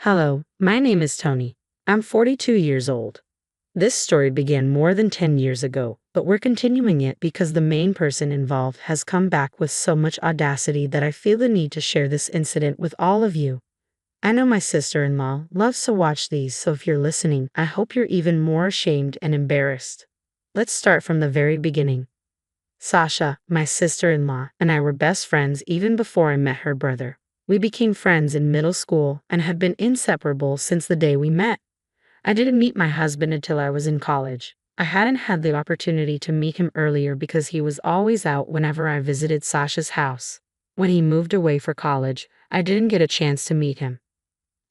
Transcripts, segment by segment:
Hello, my name is Tony. I'm 42 years old. This story began more than 10 years ago, but we're continuing it because the main person involved has come back with so much audacity that I feel the need to share this incident with all of you. I know my sister-in-law loves to watch these, so if you're listening, I hope you're even more ashamed and embarrassed. Let's start from the very beginning. Sasha, my sister-in-law, and I were best friends even before I met her brother. We became friends in middle school and have been inseparable since the day we met. I didn't meet my husband until I was in college. I hadn't had the opportunity to meet him earlier because he was always out whenever I visited Sasha's house. When he moved away for college, I didn't get a chance to meet him.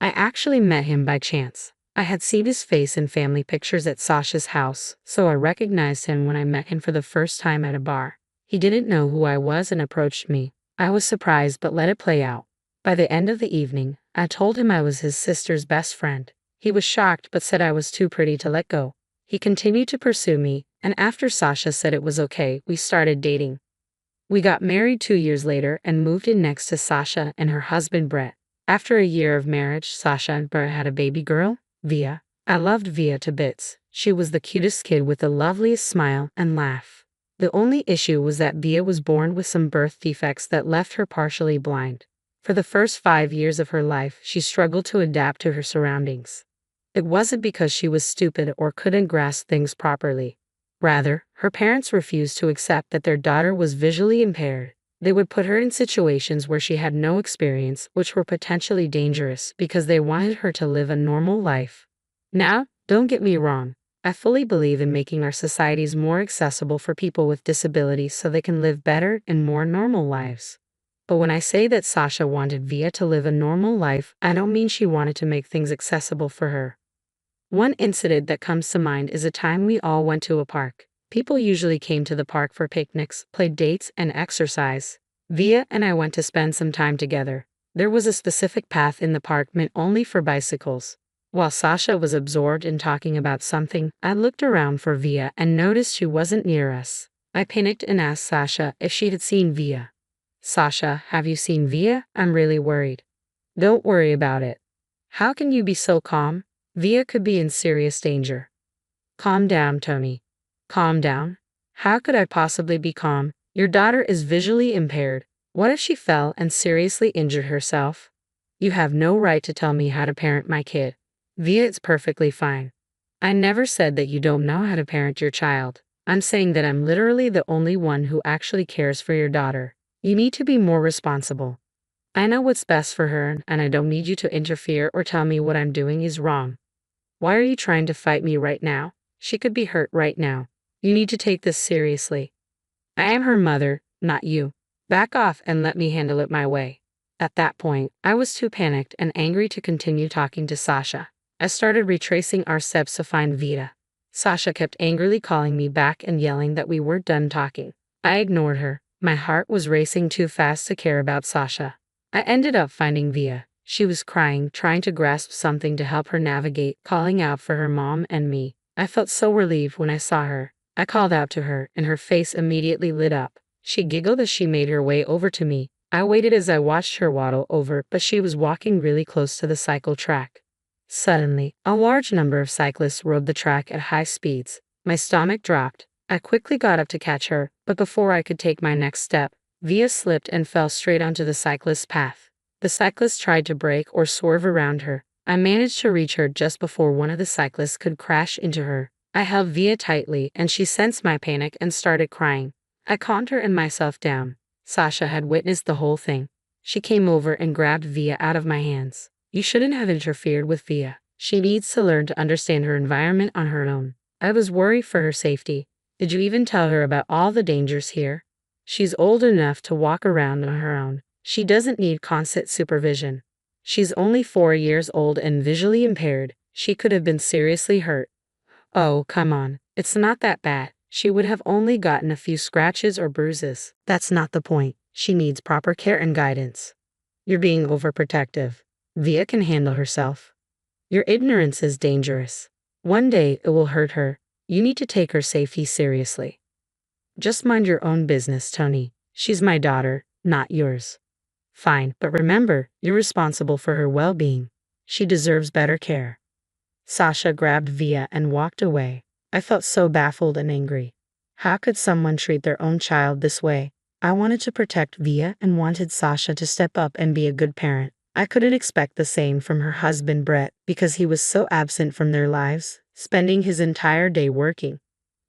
I actually met him by chance. I had seen his face in family pictures at Sasha's house, so I recognized him when I met him for the first time at a bar. He didn't know who I was and approached me. I was surprised but let it play out. By the end of the evening, I told him I was his sister's best friend. He was shocked but said I was too pretty to let go. He continued to pursue me, and after Sasha said it was okay, we started dating. We got married 2 years later and moved in next to Sasha and her husband Brett. After a year of marriage, Sasha and Brett had a baby girl, Via. I loved Via to bits. She was the cutest kid with the loveliest smile and laugh. The only issue was that Via was born with some birth defects that left her partially blind. For the first 5 years of her life, she struggled to adapt to her surroundings. It wasn't because she was stupid or couldn't grasp things properly. Rather, her parents refused to accept that their daughter was visually impaired. They would put her in situations where she had no experience, which were potentially dangerous because they wanted her to live a normal life. Now, don't get me wrong. I fully believe in making our societies more accessible for people with disabilities so they can live better and more normal lives. But when I say that Sasha wanted Via to live a normal life, I don't mean she wanted to make things accessible for her. One incident that comes to mind is a time we all went to a park. People usually came to the park for picnics, played dates, and exercise. Via and I went to spend some time together. There was a specific path in the park meant only for bicycles. While Sasha was absorbed in talking about something, I looked around for Via and noticed she wasn't near us. I panicked and asked Sasha if she had seen Via. Sasha, have you seen Via? I'm really worried. Don't worry about it. How can you be so calm? Via could be in serious danger. Calm down, Tony. Calm down? How could I possibly be calm? Your daughter is visually impaired. What if she fell and seriously injured herself? You have no right to tell me how to parent my kid. Via, it's perfectly fine. I never said that you don't know how to parent your child. I'm saying that I'm literally the only one who actually cares for your daughter. You need to be more responsible. I know what's best for her, and I don't need you to interfere or tell me what I'm doing is wrong. Why are you trying to fight me right now? She could be hurt right now. You need to take this seriously. I am her mother, not you. Back off and let me handle it my way. At that point, I was too panicked and angry to continue talking to Sasha. I started retracing our steps to find Vita. Sasha kept angrily calling me back and yelling that we weren't done talking. I ignored her. My heart was racing too fast to care about Sasha. I ended up finding Via. She was crying, trying to grasp something to help her navigate, calling out for her mom and me. I felt so relieved when I saw her. I called out to her, and her face immediately lit up. She giggled as she made her way over to me. I waited as I watched her waddle over, but she was walking really close to the cycle track. Suddenly, a large number of cyclists rode the track at high speeds. My stomach dropped. I quickly got up to catch her, but before I could take my next step, Via slipped and fell straight onto the cyclist's path. The cyclist tried to brake or swerve around her. I managed to reach her just before one of the cyclists could crash into her. I held Via tightly, and she sensed my panic and started crying. I calmed her and myself down. Sasha had witnessed the whole thing. She came over and grabbed Via out of my hands. You shouldn't have interfered with Via. She needs to learn to understand her environment on her own. I was worried for her safety. Did you even tell her about all the dangers here? She's old enough to walk around on her own. She doesn't need constant supervision. She's only 4 years old and visually impaired. She could have been seriously hurt. Oh, come on. It's not that bad. She would have only gotten a few scratches or bruises. That's not the point. She needs proper care and guidance. You're being overprotective. Via can handle herself. Your ignorance is dangerous. One day it will hurt her. You need to take her safety seriously. Just mind your own business, Tony. She's my daughter, not yours. Fine, but remember, you're responsible for her well-being. She deserves better care. Sasha grabbed Via and walked away. I felt so baffled and angry. How could someone treat their own child this way? I wanted to protect Via and wanted Sasha to step up and be a good parent. I couldn't expect the same from her husband Brett because he was so absent from their lives, spending his entire day working.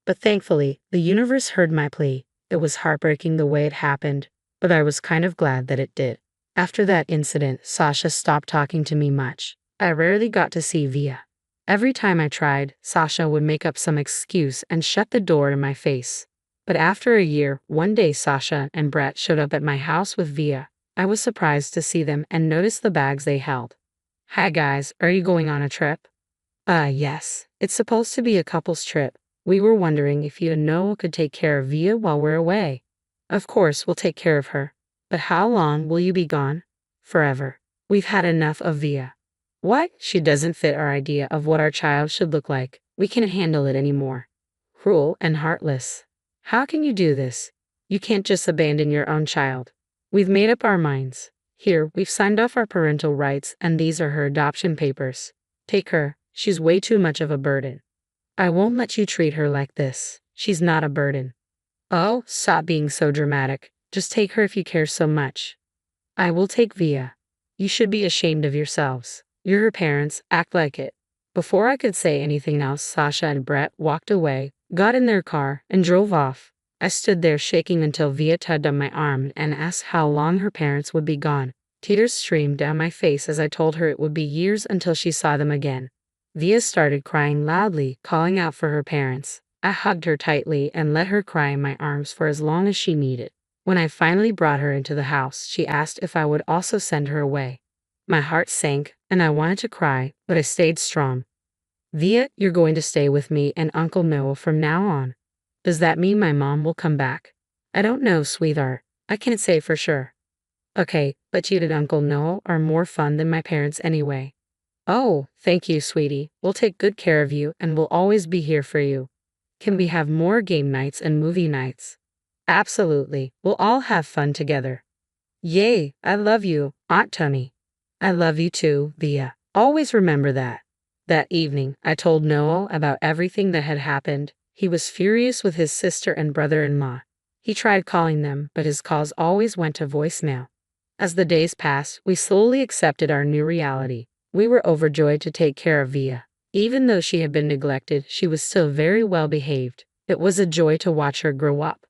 But thankfully, the universe heard my plea. It was heartbreaking the way it happened, but I was kind of glad that it did. After that incident, Sasha stopped talking to me much. I rarely got to see Via. Every time I tried, Sasha would make up some excuse and shut the door in my face. But after a year, one day Sasha and Brett showed up at my house with Via. I was surprised to see them and noticed the bags they held. "Hi guys, are you going on a trip?" Yes. It's supposed to be a couple's trip. We were wondering if you and Noah could take care of Via while we're away. Of course, we'll take care of her. But how long will you be gone? Forever. We've had enough of Via. What? She doesn't fit our idea of what our child should look like. We can't handle it anymore. Cruel and heartless. How can you do this? You can't just abandon your own child. We've made up our minds. Here, we've signed off our parental rights and these are her adoption papers. Take her. She's way too much of a burden. I won't let you treat her like this. She's not a burden. Oh, stop being so dramatic. Just take her if you care so much. I will take Via. You should be ashamed of yourselves. You're her parents, act like it. Before I could say anything else, Sasha and Brett walked away, got in their car, and drove off. I stood there shaking until Via tugged on my arm and asked how long her parents would be gone. Tears streamed down my face as I told her it would be years until she saw them again. Via started crying loudly, calling out for her parents. I hugged her tightly and let her cry in my arms for as long as she needed. When I finally brought her into the house, she asked if I would also send her away. My heart sank, and I wanted to cry, but I stayed strong. Via, you're going to stay with me and Uncle Noah from now on. Does that mean my mom will come back? I don't know, sweetheart. I can't say for sure. Okay, but you and Uncle Noah are more fun than my parents anyway. Oh, thank you, sweetie. We'll take good care of you and we'll always be here for you. Can we have more game nights and movie nights? Absolutely. We'll all have fun together. Yay, I love you, Aunt Tony. I love you too, Via. Always remember that. That evening, I told Noah about everything that had happened. He was furious with his sister and brother-in-law. He tried calling them, but his calls always went to voicemail. As the days passed, we slowly accepted our new reality. We were overjoyed to take care of Via. Even though she had been neglected, she was still very well behaved. It was a joy to watch her grow up.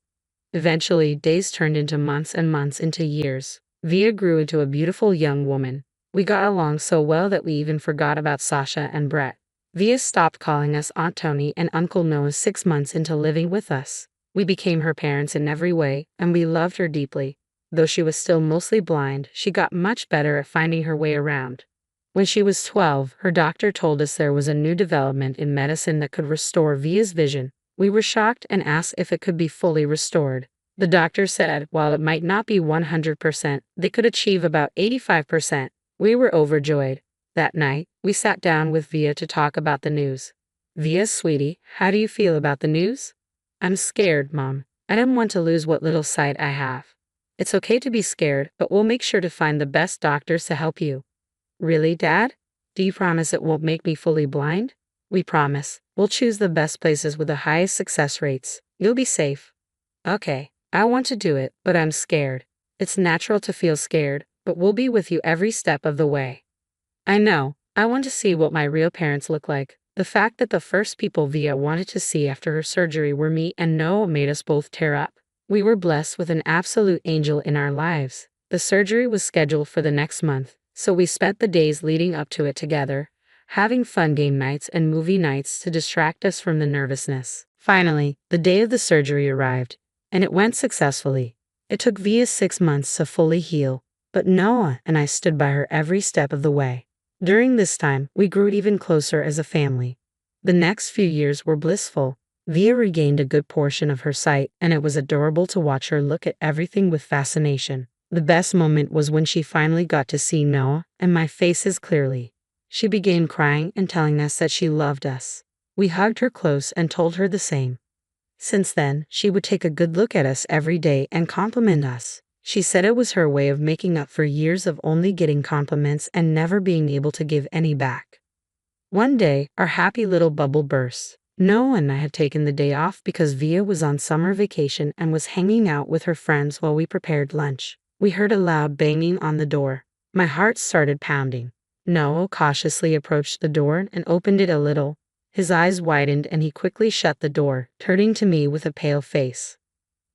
Eventually, days turned into months and months into years. Via grew into a beautiful young woman. We got along so well that we even forgot about Sasha and Brett. Via stopped calling us Aunt Tony and Uncle Noah 6 months into living with us. We became her parents in every way, and we loved her deeply. Though she was still mostly blind, she got much better at finding her way around. When she was 12, her doctor told us there was a new development in medicine that could restore Via's vision. We were shocked and asked if it could be fully restored. The doctor said while it might not be 100%, they could achieve about 85%. We were overjoyed. That night, we sat down with Via to talk about the news. Via, sweetie, how do you feel about the news? I'm scared, Mom. I don't want to lose what little sight I have. It's okay to be scared, but we'll make sure to find the best doctors to help you. Really, Dad? Do you promise it won't make me fully blind? We promise. We'll choose the best places with the highest success rates. You'll be safe. Okay, I want to do it, but I'm scared. It's natural to feel scared, but we'll be with you every step of the way. I know. I want to see what my real parents look like. The fact that the first people Via wanted to see after her surgery were me and Noah made us both tear up. We were blessed with an absolute angel in our lives. The surgery was scheduled for the next month, so we spent the days leading up to it together, having fun game nights and movie nights to distract us from the nervousness. Finally, the day of the surgery arrived, and it went successfully. It took Via 6 months to fully heal, but Noah and I stood by her every step of the way. During this time, we grew even closer as a family. The next few years were blissful. Via regained a good portion of her sight, and it was adorable to watch her look at everything with fascination. The best moment was when she finally got to see Noah and my faces clearly. She began crying and telling us that she loved us. We hugged her close and told her the same. Since then, she would take a good look at us every day and compliment us. She said it was her way of making up for years of only getting compliments and never being able to give any back. One day, our happy little bubble burst. Noah and I had taken the day off because Via was on summer vacation and was hanging out with her friends while we prepared lunch. We heard a loud banging on the door. My heart started pounding. Noah cautiously approached the door and opened it a little. His eyes widened and he quickly shut the door, turning to me with a pale face.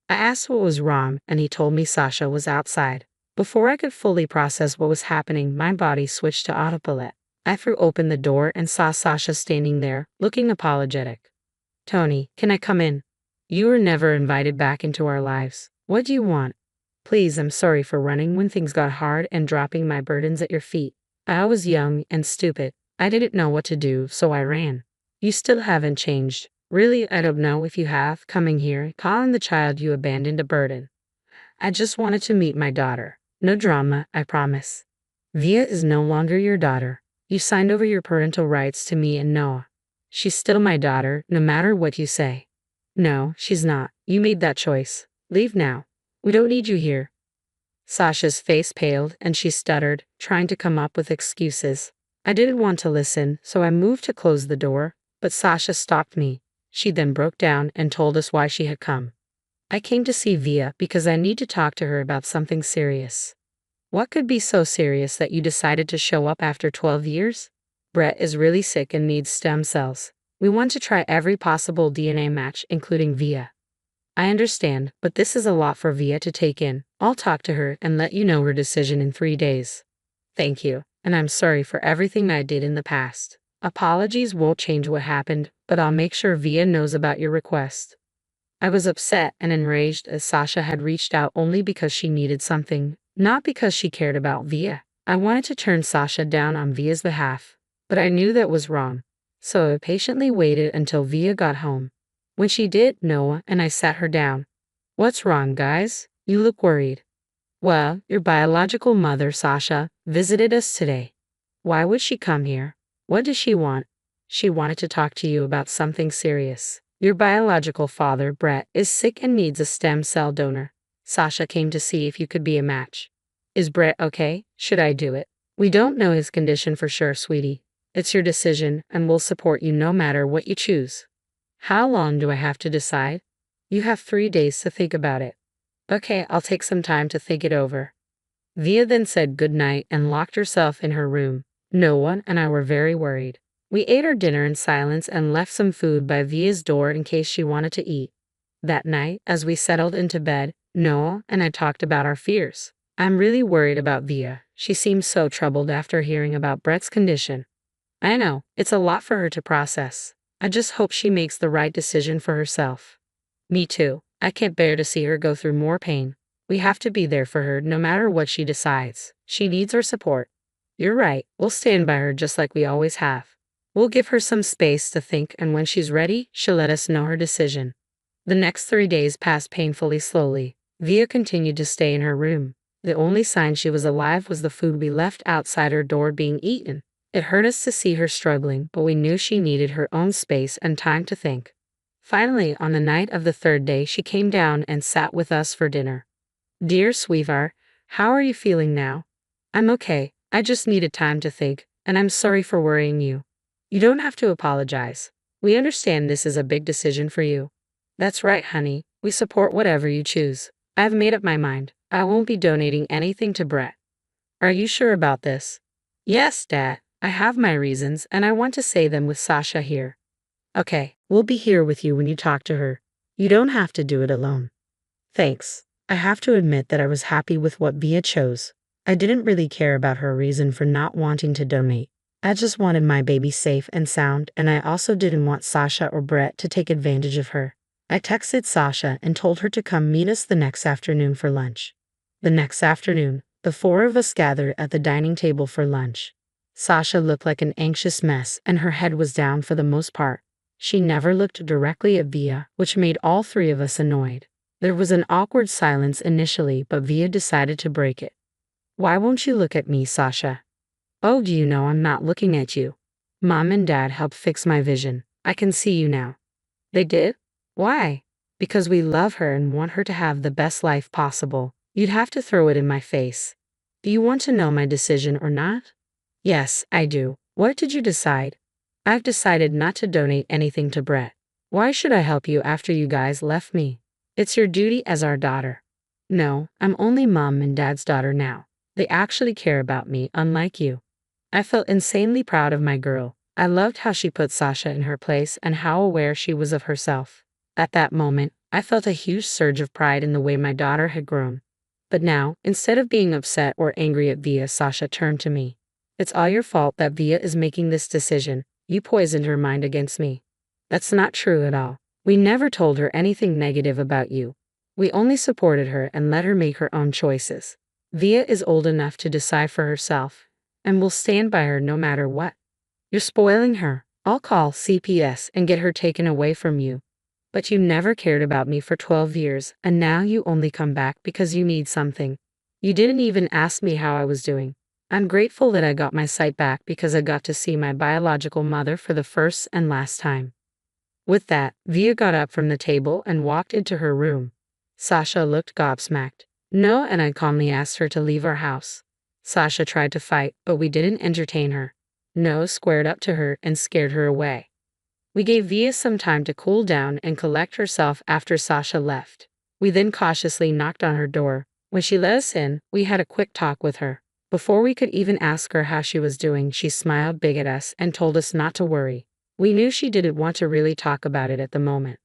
I asked what was wrong, and he told me Sasha was outside. Before I could fully process what was happening, my body switched to autopilot. I threw open the door and saw Sasha standing there, looking apologetic. "Tony, can I come in? You were never invited back into our lives. What do you want? Please, I'm sorry for running when things got hard and dropping my burdens at your feet. I was young and stupid. I didn't know what to do, so I ran. You still haven't changed. Really, I don't know if you have, coming here, calling the child you abandoned a burden. I just wanted to meet my daughter. No drama, I promise. Via is no longer your daughter. You signed over your parental rights to me and Noah. She's still my daughter, no matter what you say." "No, she's not. You made that choice. Leave now. We don't need you here." Sasha's face paled and she stuttered, trying to come up with excuses. I didn't want to listen, so I moved to close the door, but Sasha stopped me. She then broke down and told us why she had come. "I came to see Via because I need to talk to her about something serious." "What could be so serious that you decided to show up after 12 years? Brett is really sick and needs stem cells. We want to try every possible DNA match, including Via." "I understand, but this is a lot for Via to take in. I'll talk to her and let you know her decision in 3 days." "Thank you, and I'm sorry for everything I did in the past. Apologies won't change what happened, but I'll make sure Via knows about your request." I was upset and enraged as Sasha had reached out only because she needed something, not because she cared about Via. I wanted to turn Sasha down on Via's behalf, but I knew that was wrong. So I patiently waited until Via got home. When she did, Noah and I sat her down. "What's wrong, guys? You look worried." "Well, your biological mother, Sasha, visited us today." "Why would she come here? What does she want?" "She wanted to talk to you about something serious. Your biological father, Brett, is sick and needs a stem cell donor. Sasha came to see if you could be a match." "Is Brett okay? Should I do it?" "We don't know his condition for sure, sweetie. It's your decision, and we'll support you no matter what you choose." "How long do I have to decide?" "You have 3 days to think about it." "Okay, I'll take some time to think it over." Via then said goodnight and locked herself in her room. Noah and I were very worried. We ate our dinner in silence and left some food by Via's door in case she wanted to eat. That night, as we settled into bed, Noah and I talked about our fears. "I'm really worried about Via. She seems so troubled after hearing about Brett's condition." "I know, it's a lot for her to process. I just hope she makes the right decision for herself." "Me too. I can't bear to see her go through more pain. We have to be there for her no matter what she decides. She needs our support." "You're right. We'll stand by her just like we always have. We'll give her some space to think, and when she's ready, she'll let us know her decision." The next 3 days passed painfully slowly. Via continued to stay in her room. The only sign she was alive was the food we left outside her door being eaten. It hurt us to see her struggling, but we knew she needed her own space and time to think. Finally, on the night of the 3rd day, she came down and sat with us for dinner. "Dear sweetheart, how are you feeling now?" "I'm okay. I just needed time to think, and I'm sorry for worrying you." "You don't have to apologize. We understand this is a big decision for you." "That's right, honey. We support whatever you choose. I've made up my mind. I won't be donating anything to Brett." "Are you sure about this?" "Yes, Dad. I have my reasons, and I want to say them with Sasha here." "Okay, we'll be here with you when you talk to her. You don't have to do it alone." "Thanks. I have to admit that I was happy with what Via chose. I didn't really care about her reason for not wanting to donate. I just wanted my baby safe and sound, and I also didn't want Sasha or Brett to take advantage of her. I texted Sasha and told her to come meet us the next afternoon for lunch. The next afternoon, the 4 of us gathered at the dining table for lunch. Sasha looked like an anxious mess, and her head was down for the most part. She never looked directly at Via, which made all 3 of us annoyed. There was an awkward silence initially, but Via decided to break it. "Why won't you look at me, Sasha?" "Oh, do you know I'm not looking at you? Mom and Dad helped fix my vision. I can see you now." "They did? Why?" "Because we love her and want her to have the best life possible. You'd have to throw it in my face. Do you want to know my decision or not? Yes, I do. What did you decide? I've decided not to donate anything to Brett. Why should I help you after you guys left me? It's your duty as our daughter. No, I'm only mom and dad's daughter now. They actually care about me, unlike you. I felt insanely proud of my girl. I loved how she put Sasha in her place and how aware she was of herself. At that moment, I felt a huge surge of pride in the way my daughter had grown. But now, instead of being upset or angry at Via, Sasha turned to me. It's all your fault that Via is making this decision. You poisoned her mind against me. That's not true at all. We never told her anything negative about you. We only supported her and let her make her own choices. Via is old enough to decide for herself, and we'll stand by her no matter what. You're spoiling her. I'll call CPS and get her taken away from you. But you never cared about me for 12 years, and now you only come back because you need something. You didn't even ask me how I was doing. I'm grateful that I got my sight back because I got to see my biological mother for the first and last time. With that, Via got up from the table and walked into her room. Sasha looked gobsmacked. No, and I calmly asked her to leave our house. Sasha tried to fight, but we didn't entertain her. No squared up to her and scared her away. We gave Via some time to cool down and collect herself after Sasha left. We then cautiously knocked on her door. When she let us in, we had a quick talk with her. Before we could even ask her how she was doing, she smiled big at us and told us not to worry. We knew she didn't want to really talk about it at the moment.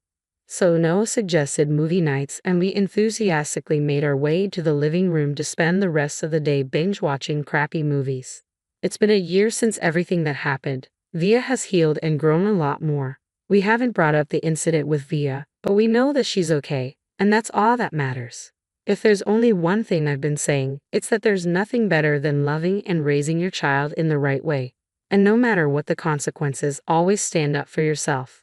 So Noah suggested movie nights, and we enthusiastically made our way to the living room to spend the rest of the day binge-watching crappy movies. It's been a year since everything that happened. Via has healed and grown a lot more. We haven't brought up the incident with Via, but we know that she's okay, and that's all that matters. If there's only one thing I've been saying, it's that there's nothing better than loving and raising your child in the right way. And no matter what the consequences, always stand up for yourself.